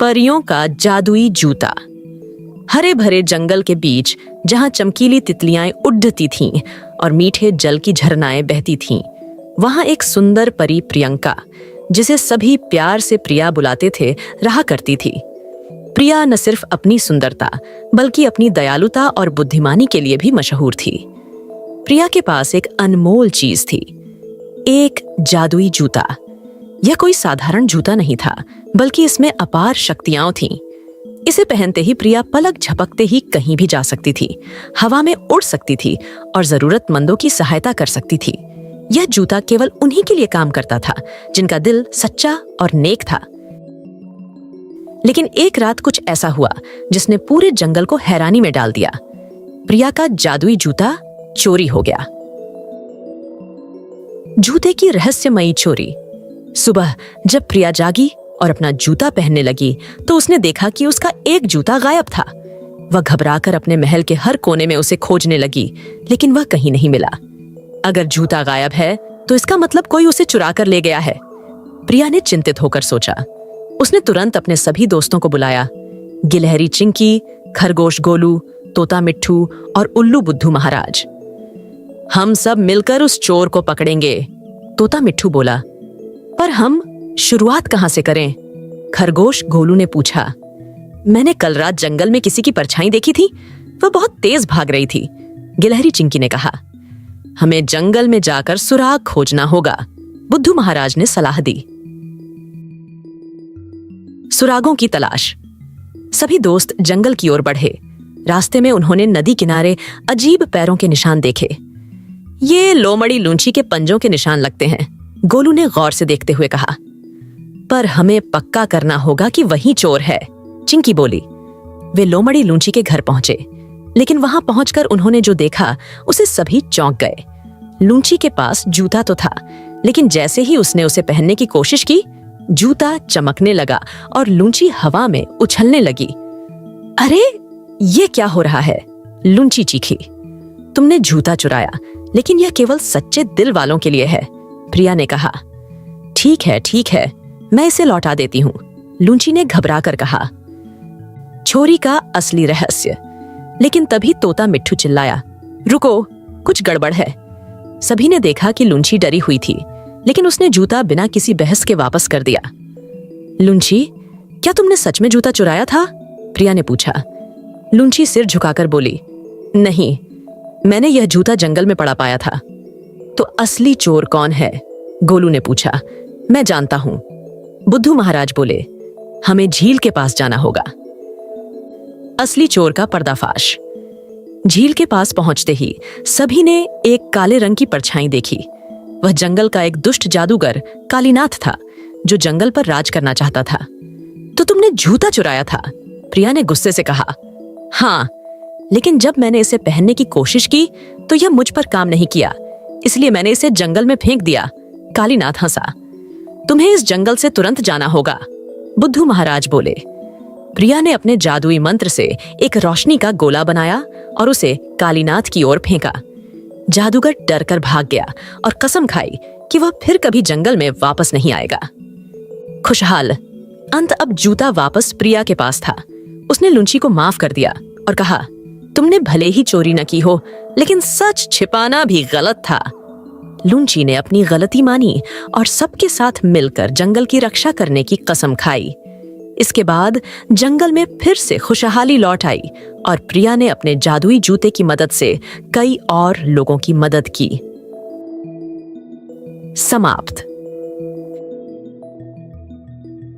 परियों का जादुई जूता। हरे भरे जंगल के बीच जहां चमकीली तितलियां उड़ती थीं और मीठे जल की झरनाएं बहती थीं, वहां एक सुंदर परी प्रियंका, जिसे सभी प्यार से प्रिया बुलाते थे, रहा करती थी। प्रिया न सिर्फ अपनी सुंदरता बल्कि अपनी दयालुता और बुद्धिमानी के लिए भी मशहूर थी। प्रिया के पास एक अनमोल चीज थी, एक जादुई जूता। यह कोई साधारण जूता नहीं था, बल्कि इसमें अपार शक्तियां थीं। इसे पहनते ही प्रिया पलक झपकते ही कहीं भी जा सकती थी, हवा में उड़ सकती थी और जरूरतमंदों की सहायता कर सकती थी। यह जूता केवल उन्हीं के लिए काम करता था जिनका दिल सच्चा और नेक था। लेकिन एक रात कुछ ऐसा हुआ जिसने पूरे जंगल को हैरानी में डाल दिया। प्रिया का जादुई जूता चोरी हो गया। जूते की रहस्यमयी चोरी। सुबह जब प्रिया जागी और अपना जूता पहनने लगी तो उसने देखा कि उसका एक जूता गायब था। वह घबराकर अपने महल के हर कोने में उसे खोजने लगी, लेकिन वह कहीं नहीं मिला। अगर जूता गायब है तो इसका मतलब कोई उसे चुरा कर ले गया है। प्रिया ने चिंतित होकर सोचा। उसने तुरंत अपने सभी दोस्तों को बुलाया, गिलहरी चिंकी, खरगोश गोलू, तोता मिट्ठू और उल्लू बुद्धू महाराज। हम सब मिलकर उस चोर को पकड़ेंगे, तोता मिट्ठू बोला। पर हम शुरुआत कहां से करें? खरगोश गोलू ने पूछा। मैंने कल रात जंगल में किसी की परछाई देखी थी, वह बहुत तेज भाग रही थी, गिलहरी चिंकी ने कहा। हमें जंगल में जाकर सुराग खोजना होगा, बुद्धू महाराज ने सलाह दी। सुरागों की तलाश। सभी दोस्त जंगल की ओर बढ़े। रास्ते में उन्होंने नदी किनारे अजीब पैरों के निशान देखे। ये लोमड़ी लूंची के पंजों के निशान लगते हैं, गोलू ने गौर से देखते हुए कहा। पर हमें पक्का करना होगा कि वही चोर है, चिंकी बोली। वे लोमड़ी लूंची के घर पहुंचे, लेकिन वहां पहुंचकर उन्होंने जो देखा उसे सभी चौंक गए। लूंची के पास जूता तो था, लेकिन जैसे ही उसने उसे पहनने की कोशिश की, जूता चमकने लगा और लूंची हवा में उछलने लगी। अरे ये क्या हो रहा है? लूंची चीखी। तुमने जूता चुराया, लेकिन यह केवल सच्चे दिल वालों के लिए है, प्रिया ने कहा। ठीक है, मैं इसे लौटा देती हूं, लूंची ने घबरा कर कहा। चोरी का असली रहस्य। लेकिन तभी तोता मिट्ठू चिल्लाया, रुको, कुछ गड़बड़ है। सभी ने देखा कि लूंची डरी हुई थी, लेकिन उसने जूता बिना किसी बहस के वापस कर दिया। लूंची, क्या तुमने सच में जूता चुराया था? प्रिया ने पूछा। लूंची सिर झुकाकर बोली, नहीं, मैंने यह जूता जंगल में पड़ा पाया था। तो असली चोर कौन है? गोलू ने पूछा। मैं जानता हूं, बुद्धू महाराज बोले। हमें झील के पास जाना होगा। असली चोर का पर्दाफाश। झील के पास पहुंचते ही सभी ने एक काले रंग की परछाई देखी। वह जंगल का एक दुष्ट जादूगर कालीनाथ था, जो जंगल पर राज करना चाहता था। तो तुमने जूता चुराया था? प्रिया ने गुस्से से कहा। हाँ, लेकिन जब मैंने इसे पहनने की कोशिश की तो यह मुझ पर काम नहीं किया, इसलिए मैंने इसे जंगल में फेंक दिया, कालीनाथ हंसा। तुम्हें इस जंगल से तुरंत जाना होगा, बुद्धू महाराज बोले। प्रिया ने अपने जादुई मंत्र से एक रोशनी का गोला बनाया और उसे कालीनाथ की ओर फेंका। जादूगर डरकर भाग गया और कसम खाई कि वह फिर कभी जंगल में वापस नहीं आएगा। खुशहाल अंत। अब जूता वापस प्रिया के पास था। उसने लूंची को माफ कर दिया और कहा, तुमने भले ही चोरी न की हो, लेकिन सच छिपाना भी गलत था। लूंची ने अपनी गलती मानी और सबके साथ मिलकर जंगल की रक्षा करने की कसम खाई। इसके बाद जंगल में फिर से खुशहाली लौट आई और प्रिया ने अपने जादुई जूते की मदद से कई और लोगों की मदद की। समाप्त।